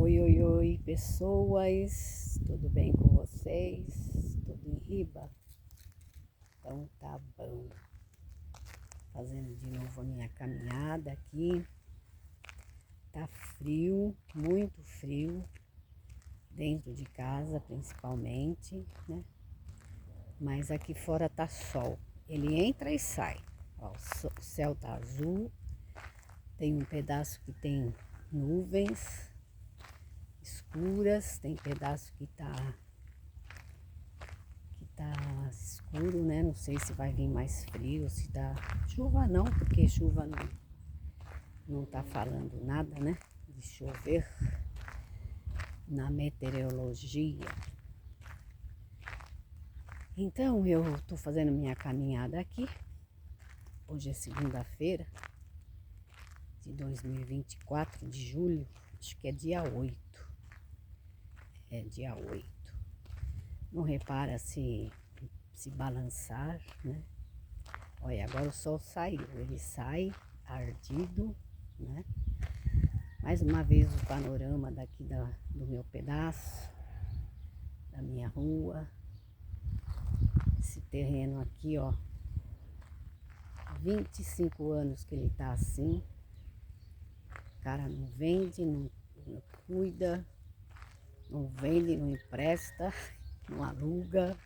Oi, oi, oi, pessoas, tudo bem com vocês? Tudo em riba? Então tá bom. Fazendo de novo a minha caminhada aqui. Tá frio, muito frio, dentro de casa principalmente, né? Mas aqui fora tá sol. Ele entra e sai. Ó, o céu tá azul, tem um pedaço que tem nuvens escuras, tem pedaço que tá escuro, né? Não sei se vai vir mais frio, se tá chuva não, porque chuva não tá falando nada, né? De chover na meteorologia. Então eu tô fazendo minha caminhada aqui. Hoje é segunda-feira de 2024, de julho, acho que é dia 8. É dia 8. Não repara se balançar, né? Olha, agora o sol saiu, ele sai ardido, né? Mais uma vez o panorama daqui do meu pedaço, da minha rua. Esse terreno aqui, ó, há 25 anos que ele tá assim. O cara não vende, não cuida, não vende, não empresta, não aluga.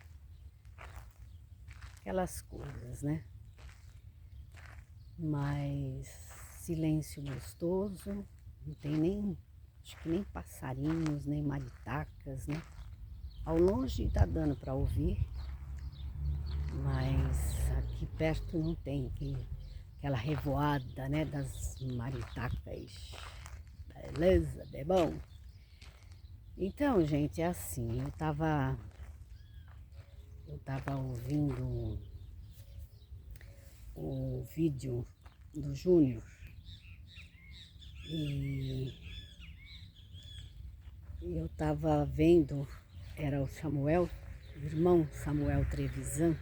Aquelas coisas, né? Mas silêncio gostoso, não tem nem, acho que nem passarinhos, nem maritacas, né? Ao longe tá dando para ouvir, mas aqui perto não tem aquela revoada, né, das maritacas. Beleza, é bom? Então, gente, é assim, eu tava ouvindo o vídeo do Júnior e eu tava vendo, era o Samuel, o irmão Samuel Trevisan,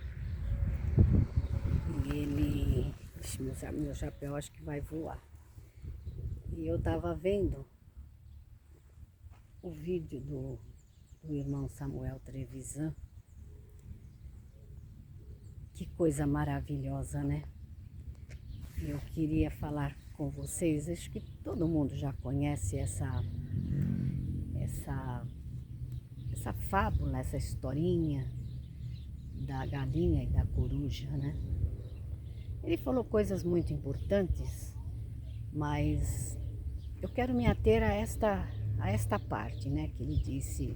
e ele, meu chapéu acho que vai voar. E eu tava vendo o vídeo do irmão Samuel Trevisan. Que coisa maravilhosa, né? Eu queria falar com vocês, acho que todo mundo já conhece essa fábula, essa historinha da galinha e da coruja, né? Ele falou coisas muito importantes, mas eu quero me ater a esta parte, né? Que ele disse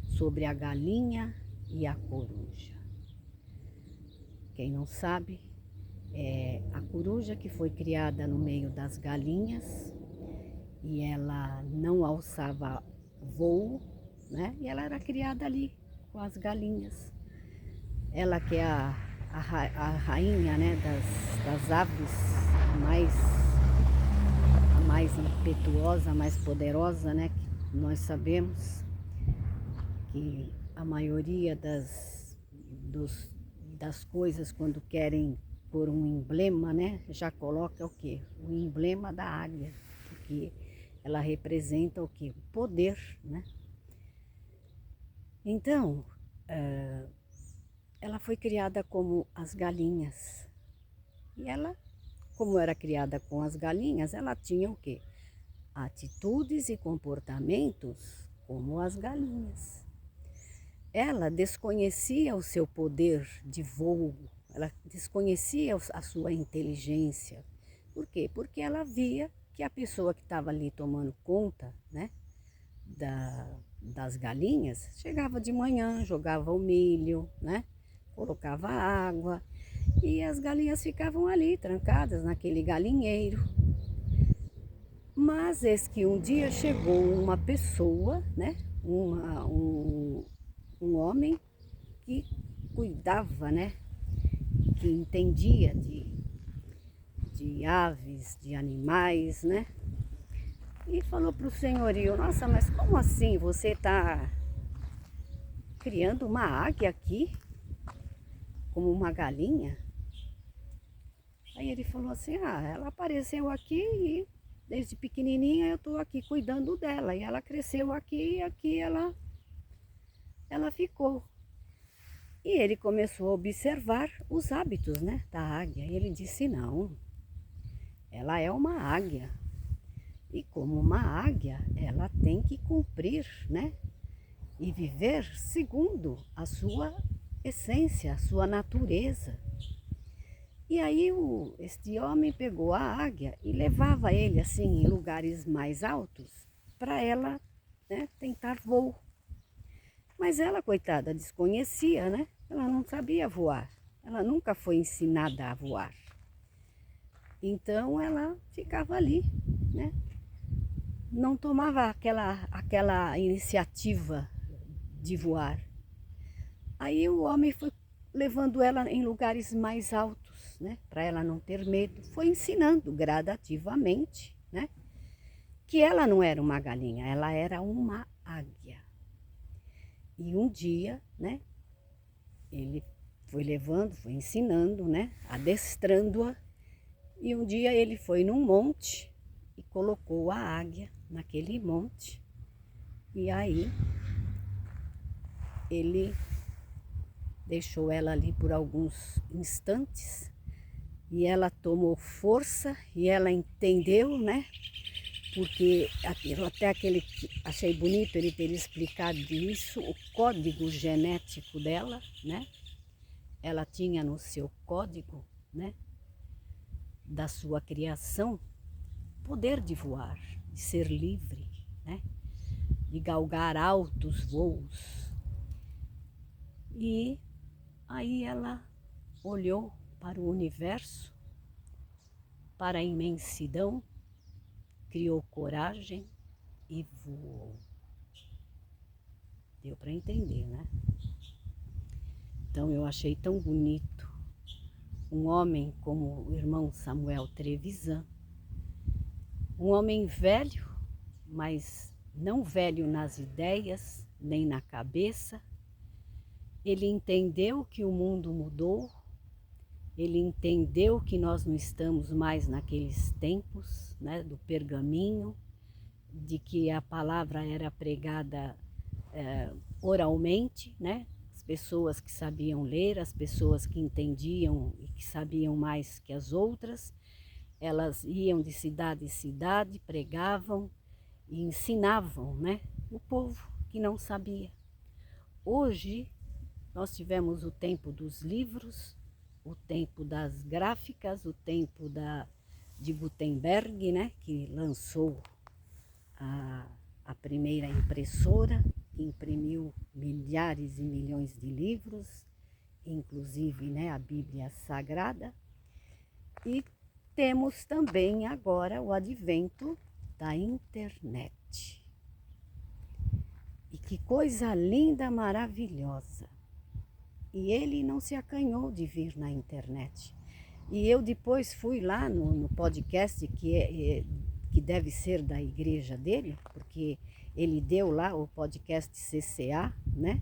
sobre a galinha e a coruja. Quem não sabe, é a coruja que foi criada no meio das galinhas e ela não alçava voo, né? E ela era criada ali com as galinhas. Ela que é a rainha, né, das aves, a mais impetuosa, a mais poderosa, né? Que nós sabemos que a maioria das coisas, quando querem por um emblema, né, já coloca o quê? O emblema da águia, porque ela representa o quê? O poder, né? Então, ela foi criada como as galinhas. E ela, como era criada com as galinhas, ela tinha o quê? Atitudes e comportamentos como as galinhas. Ela desconhecia o seu poder de voo, ela desconhecia a sua inteligência. Por quê? Porque ela via que a pessoa que estava ali tomando conta, né, das galinhas, chegava de manhã, jogava o milho, né, colocava água e as galinhas ficavam ali trancadas naquele galinheiro. Mas eis que um dia chegou uma pessoa, né, um homem que cuidava, né, que entendia de aves, de animais, né? E falou para o senhorio: nossa, mas como assim você está criando uma águia aqui, como uma galinha? Aí ele falou assim: ah, ela apareceu aqui e desde pequenininha eu estou aqui cuidando dela. E ela cresceu aqui e aqui ela ficou. E ele começou a observar os hábitos, né, da águia. E ele disse, não, ela é uma águia. E como uma águia, ela tem que cumprir, né, e viver segundo a sua essência, a sua natureza. E aí este homem pegou a águia e levava ele assim em lugares mais altos para ela, né, tentar voo. Mas ela, coitada, desconhecia, né? Ela não sabia voar. Ela nunca foi ensinada a voar. Então ela ficava ali, né? Não tomava aquela iniciativa de voar. Aí o homem foi levando ela em lugares mais altos, né? Para ela não ter medo. Foi ensinando gradativamente, né? Que ela não era uma galinha, ela era uma águia. E um dia, né? Ele foi levando, foi ensinando, né? Adestrando-a. E um dia ele foi num monte e colocou a águia naquele monte. E aí ele deixou ela ali por alguns instantes e ela tomou força e ela entendeu, né? Porque achei bonito ele ter explicado isso, o código genético dela, né? Ela tinha no seu código, né, da sua criação, poder de voar, de ser livre, né? De galgar altos voos. E aí ela olhou para o universo, para a imensidão, criou coragem e voou. Deu para entender, né? Então eu achei tão bonito um homem como o irmão Samuel Trevisan, um homem velho, mas não velho nas ideias, nem na cabeça. Ele entendeu que o mundo mudou, ele entendeu que nós não estamos mais naqueles tempos, né, do pergaminho, de que a palavra era pregada oralmente, né? As pessoas que sabiam ler, as pessoas que entendiam e que sabiam mais que as outras, elas iam de cidade em cidade, pregavam e ensinavam, né, o povo que não sabia. Hoje nós tivemos o tempo dos livros, o tempo das gráficas, o tempo de Gutenberg, né, que lançou a primeira impressora, que imprimiu milhares e milhões de livros, inclusive, né, a Bíblia Sagrada. E temos também agora o advento da internet. E que coisa linda, maravilhosa. E ele não se acanhou de vir na internet. E eu depois fui lá no podcast que deve ser da igreja dele, porque ele deu lá o podcast CCA, né?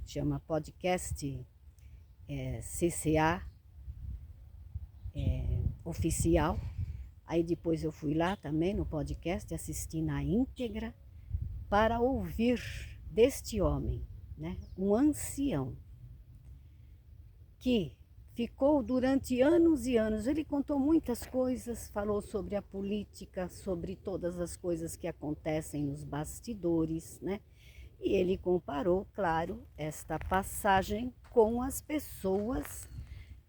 Chama podcast CCA oficial. Aí depois eu fui lá também no podcast, assisti na íntegra, para ouvir deste homem, né? Um ancião, que ficou durante anos e anos. Ele contou muitas coisas, falou sobre a política, sobre todas as coisas que acontecem nos bastidores, né? E ele comparou, claro, esta passagem com as pessoas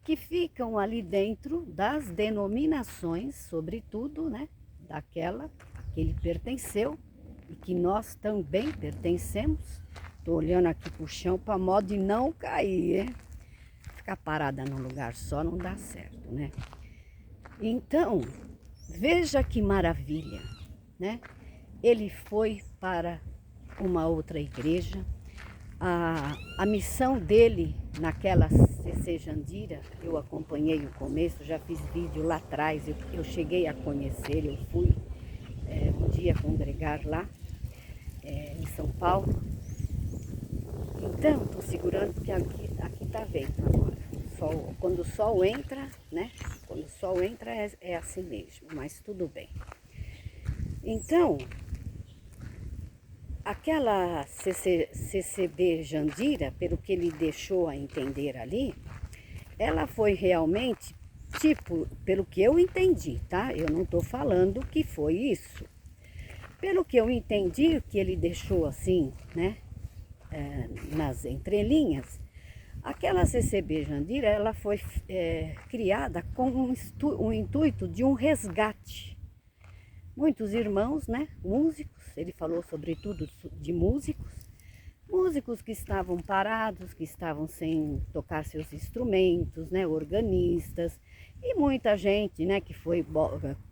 que ficam ali dentro das denominações, sobretudo, né, daquela a que ele pertenceu e que nós também pertencemos. Estou olhando aqui para o chão para modo de não cair, hein? Ficar parada num lugar só não dá certo, né? Então, veja que maravilha, né? Ele foi para uma outra igreja. A missão dele naquela CC Jandira, eu acompanhei o começo, já fiz vídeo lá atrás, eu cheguei a conhecer, eu fui um dia congregar lá em São Paulo. Então, estou segurando porque aqui está vento agora. quando o sol entra, né? Quando o sol entra é assim mesmo, mas tudo bem. Então, aquela CCB Jandira, pelo que ele deixou a entender ali, ela foi realmente, tipo, pelo que eu entendi, tá? Eu não estou falando que foi isso. Pelo que eu entendi, que ele deixou assim, né, nas entrelinhas, aquela CCB Jandira, ela foi criada com o intuito de um resgate. Muitos irmãos, né, músicos, ele falou sobretudo de músicos que estavam parados, que estavam sem tocar seus instrumentos, né, organistas, e muita gente, né, que foi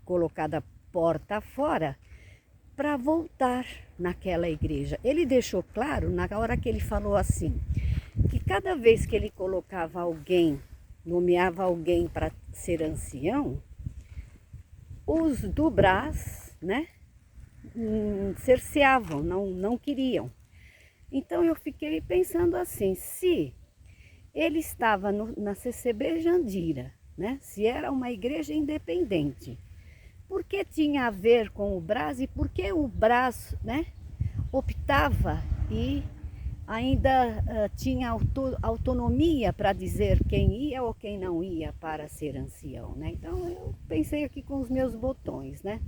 colocada porta fora para voltar naquela igreja. Ele deixou claro, na hora que ele falou assim, que cada vez que ele colocava alguém, nomeava alguém para ser ancião, os do Brás, né, cerceavam, não queriam. Então eu fiquei pensando assim, se ele estava na CCB Jandira, né, se era uma igreja independente, por que tinha a ver com o Brás e por que o Brás, né, optava e ainda tinha autonomia para dizer quem ia ou quem não ia para ser ancião, né? Então eu pensei aqui com os meus botões, né?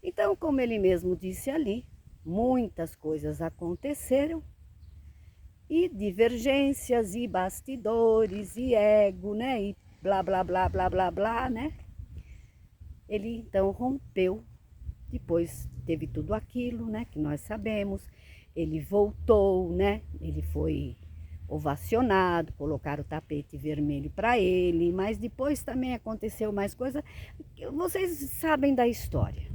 Então, como ele mesmo disse ali, muitas coisas aconteceram e divergências e bastidores e ego, né? E blá blá blá blá blá blá, né? Ele então rompeu. Depois teve tudo aquilo, né, que nós sabemos. Ele voltou, né? Ele foi ovacionado, colocaram o tapete vermelho para ele, mas depois também aconteceu mais coisa. Vocês sabem da história.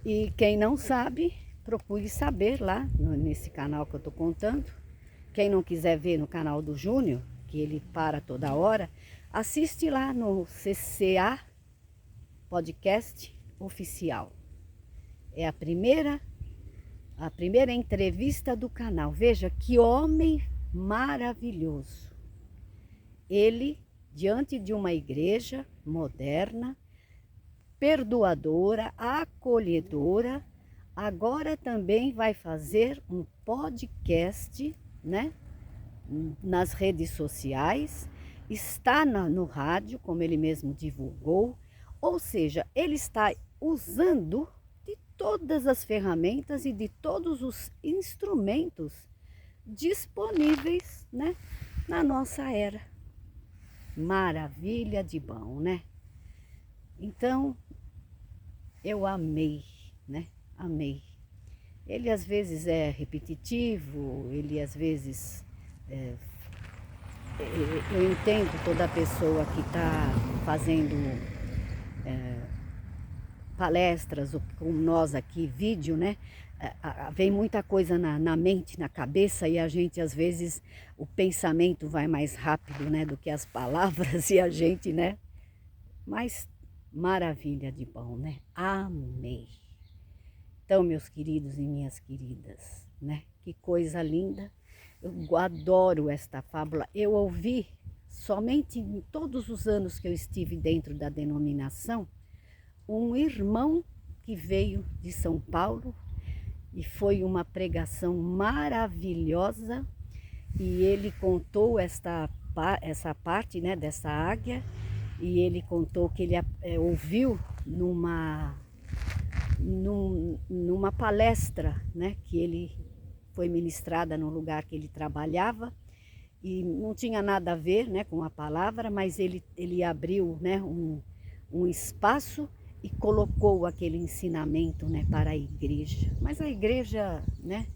E quem não sabe, procure saber lá nesse canal que eu estou contando. Quem não quiser ver no canal do Júnior, que ele para toda hora, assiste lá no CCA Podcast Oficial. É a primeira entrevista do canal. Veja que homem maravilhoso. Ele, diante de uma igreja moderna, perdoadora, acolhedora, agora também vai fazer um podcast, né, nas redes sociais, está no rádio, como ele mesmo divulgou, ou seja, ele está usando de todas as ferramentas e de todos os instrumentos disponíveis, né, na nossa era. Maravilha de bom, né? Então, eu amei, né? Amei. Ele às vezes é repetitivo, ele às vezes... eu entendo toda pessoa que está fazendo palestras, ou como nós aqui, vídeo, né? Vem muita coisa na mente, na cabeça, e a gente às vezes, o pensamento vai mais rápido, né, do que as palavras, e a gente, né? Mas maravilha de bom, né? Amei. Então, meus queridos e minhas queridas, né? Que coisa linda. Eu adoro esta fábula. Eu ouvi somente em todos os anos que eu estive dentro da denominação, um irmão que veio de São Paulo e foi uma pregação maravilhosa, e ele contou essa parte, né, dessa águia, e ele contou que ele ouviu numa palestra, né, que ele foi ministrada no lugar que ele trabalhava, e não tinha nada a ver, né, com a palavra, mas ele abriu, né, um espaço e colocou aquele ensinamento, né, para a igreja. Mas a igreja, né,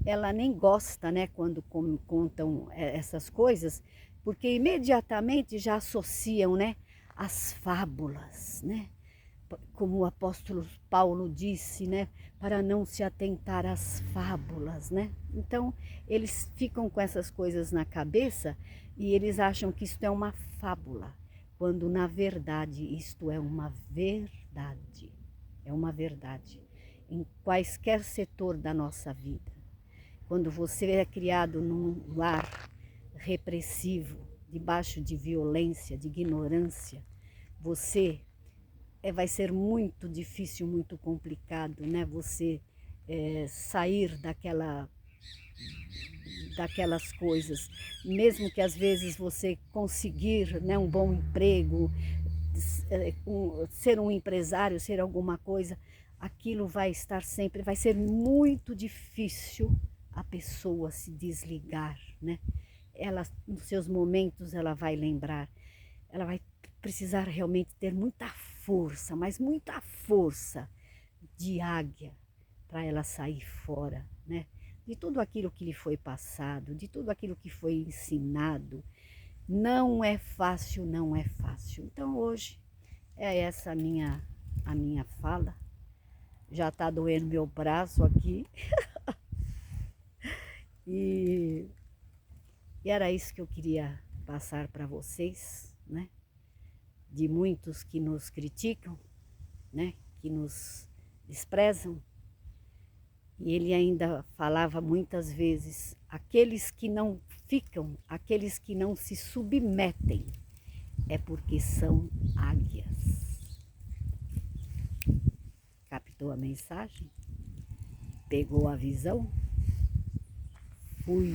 ela nem gosta, né, quando contam essas coisas, porque imediatamente já associam, né, as fábulas, né? Como o apóstolo Paulo disse, né, para não se atentar às fábulas, né? Então, eles ficam com essas coisas na cabeça e eles acham que isto é uma fábula, quando na verdade isto é uma verdade. É uma verdade em quaisquer setor da nossa vida. Quando você é criado num lar repressivo, debaixo de violência, de ignorância, você vai ser muito difícil, muito complicado, né? Você sair daquelas coisas, mesmo que às vezes você conseguir, né, um bom emprego, ser um empresário, ser alguma coisa, aquilo vai estar sempre, vai ser muito difícil a pessoa se desligar, né? Ela, nos seus momentos, ela vai lembrar, ela vai precisar realmente ter muita força, mas muita força de águia para ela sair fora, né? De tudo aquilo que lhe foi passado, de tudo aquilo que foi ensinado. Não é fácil, não é fácil. Então hoje é essa a minha fala. Já está doendo meu braço aqui. E, e era isso que eu queria passar para vocês, né? De muitos que nos criticam, né? Que nos desprezam. E ele ainda falava muitas vezes: aqueles que não ficam, aqueles que não se submetem, é porque são águias. Captou a mensagem? Pegou a visão? Fui.